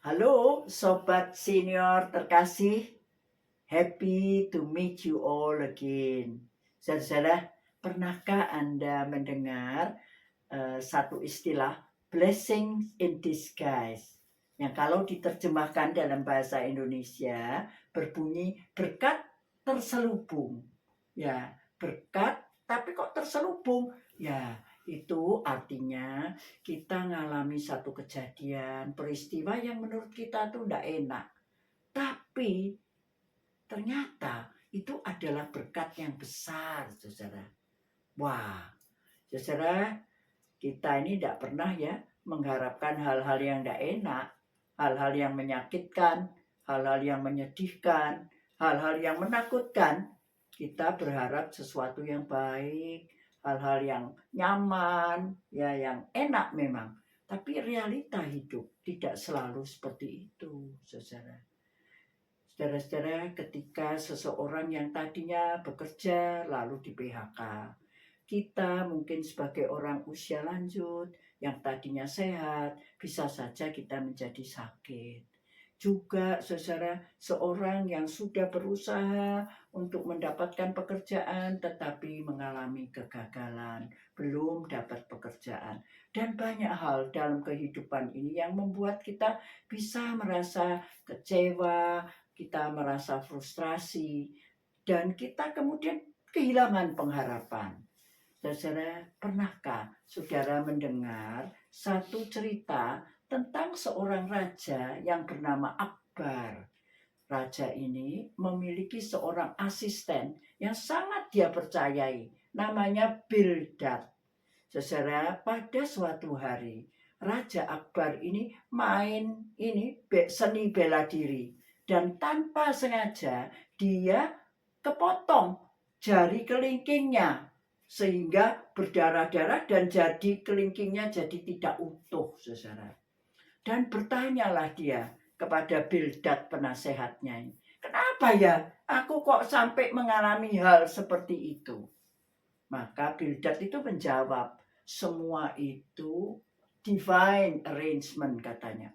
Halo Sobat Senior terkasih, happy to meet you all again. Saudara-saudara, pernahkah Anda mendengar satu istilah blessing in disguise? Yang kalau diterjemahkan dalam bahasa Indonesia berbunyi berkat terselubung. Ya, berkat tapi kok terselubung? Ya, itu artinya kita ngalami satu kejadian, peristiwa yang menurut kita tuh tidak enak. Tapi ternyata itu adalah berkat yang besar, saudara. Wah, saudara, kita ini tidak pernah ya mengharapkan hal-hal yang tidak enak, hal-hal yang menyakitkan, hal-hal yang menyedihkan, hal-hal yang menakutkan. Kita berharap sesuatu yang baik, hal-hal yang nyaman, ya yang enak memang. Tapi realita hidup tidak selalu seperti itu, saudara. Saudara-saudara, ketika seseorang yang tadinya bekerja lalu di PHK, kita mungkin sebagai orang usia lanjut yang tadinya sehat, bisa saja kita menjadi sakit. Juga saudara, seorang yang sudah berusaha untuk mendapatkan pekerjaan tetapi mengalami kegagalan, belum dapat pekerjaan. Dan banyak hal dalam kehidupan ini yang membuat kita bisa merasa kecewa, kita merasa frustrasi, dan kita kemudian kehilangan pengharapan. Saudara, pernahkah saudara mendengar satu cerita tentang seorang raja yang bernama Akbar? Raja ini memiliki seorang asisten yang sangat dia percayai, namanya Bildad. Saudara, pada suatu hari Raja Akbar ini main seni bela diri, dan tanpa sengaja dia kepotong jari kelingkingnya sehingga berdarah-darah dan jadi kelingkingnya jadi tidak utuh, saudara. Dan bertanyalah dia kepada Bildad penasehatnya, kenapa ya aku kok sampai mengalami hal seperti itu? Maka Bildad itu menjawab, semua itu divine arrangement, katanya.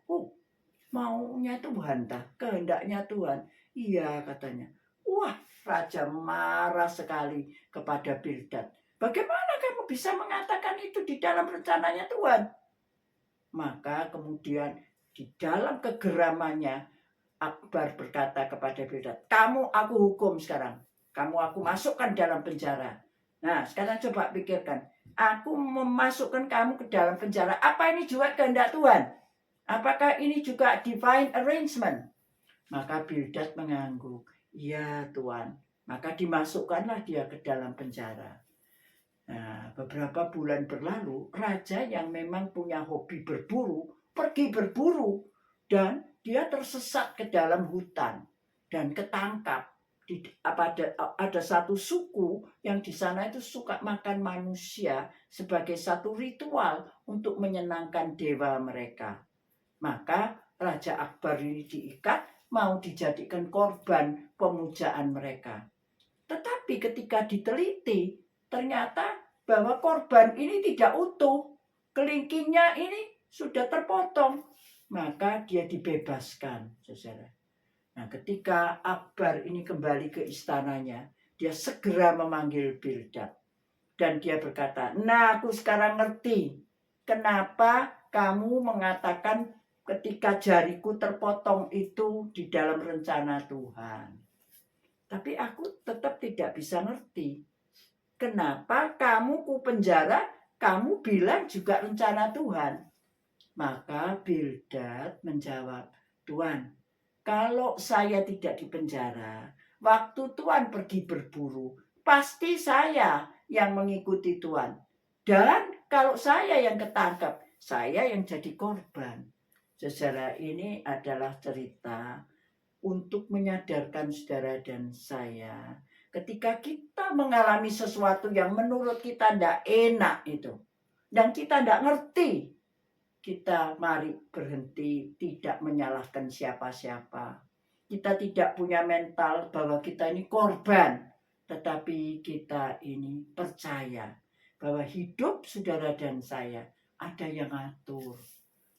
Maunya Tuhan, kehendaknya Tuhan. Iya, katanya. Wah, raja marah sekali kepada Bildad. Bagaimana kamu bisa mengatakan itu di dalam rencananya Tuhan? Maka kemudian di dalam kegeramannya Akbar berkata kepada Bildad, kamu aku hukum sekarang. Kamu aku masukkan dalam penjara. Nah, sekarang coba pikirkan. Aku memasukkan kamu ke dalam penjara. Apa ini juga kehendak Tuhan? Apakah ini juga divine arrangement? Maka Bildad mengangguk. Iya Tuhan. Maka dimasukkanlah dia ke dalam penjara. Nah, beberapa bulan berlalu, raja yang memang punya hobi berburu, pergi berburu. Dan dia tersesat ke dalam hutan dan ketangkap. Ada satu suku yang di sana itu suka makan manusia sebagai satu ritual untuk menyenangkan dewa mereka. Maka Raja Akbar ini diikat, mau dijadikan korban pemujaan mereka. Tetapi ketika diteliti, ternyata bahwa korban ini tidak utuh. Kelingkingnya ini sudah terpotong. Maka dia dibebaskan, saudara. Nah, ketika Akbar ini kembali ke istananya, dia segera memanggil Bildad. Dan dia berkata, nah aku sekarang ngerti kenapa kamu mengatakan ketika jariku terpotong itu di dalam rencana Tuhan. Tapi aku tetap tidak bisa ngerti kenapa kamu ku penjara, kamu bilang juga rencana Tuhan. Maka Bildad menjawab, Tuhan, kalau saya tidak dipenjara, waktu Tuhan pergi berburu, pasti saya yang mengikuti Tuhan. Dan kalau saya yang ketangkap, saya yang jadi korban. Saudara, ini adalah cerita untuk menyadarkan saudara dan saya. Ketika kita mengalami sesuatu yang menurut kita tidak enak itu, dan kita tidak ngerti, kita mari berhenti, tidak menyalahkan siapa-siapa. Kita tidak punya mental bahwa kita ini korban, tetapi kita ini percaya bahwa hidup saudara dan saya ada yang ngatur.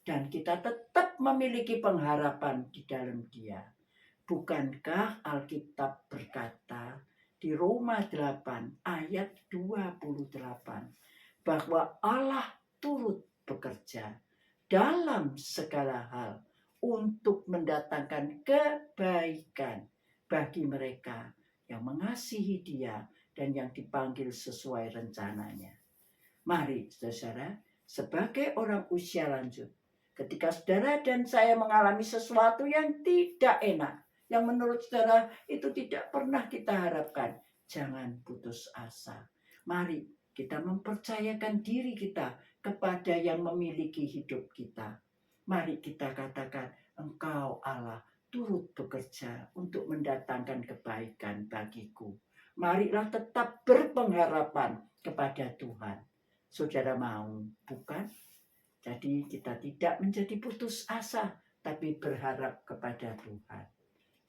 dan kita tetap memiliki pengharapan di dalam Dia. Bukankah Alkitab berkata di Roma 8 ayat 28 bahwa Allah turut bekerja dalam segala hal untuk mendatangkan kebaikan bagi mereka yang mengasihi Dia dan yang dipanggil sesuai rencananya. Mari saudara, sebagai orang usia lanjut, ketika saudara dan saya mengalami sesuatu yang tidak enak, yang menurut saudara itu tidak pernah kita harapkan, jangan putus asa. Mari kita mempercayakan diri kita kepada yang memiliki hidup kita. Mari kita katakan, Engkau Allah turut bekerja untuk mendatangkan kebaikan bagiku. Marilah tetap berpengharapan kepada Tuhan. Saudara mau, bukan? Jadi kita tidak menjadi putus asa, tapi berharap kepada Tuhan.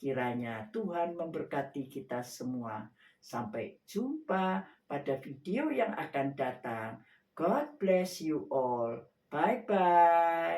Kiranya Tuhan memberkati kita semua. Sampai jumpa pada video yang akan datang. God bless you all. Bye-bye.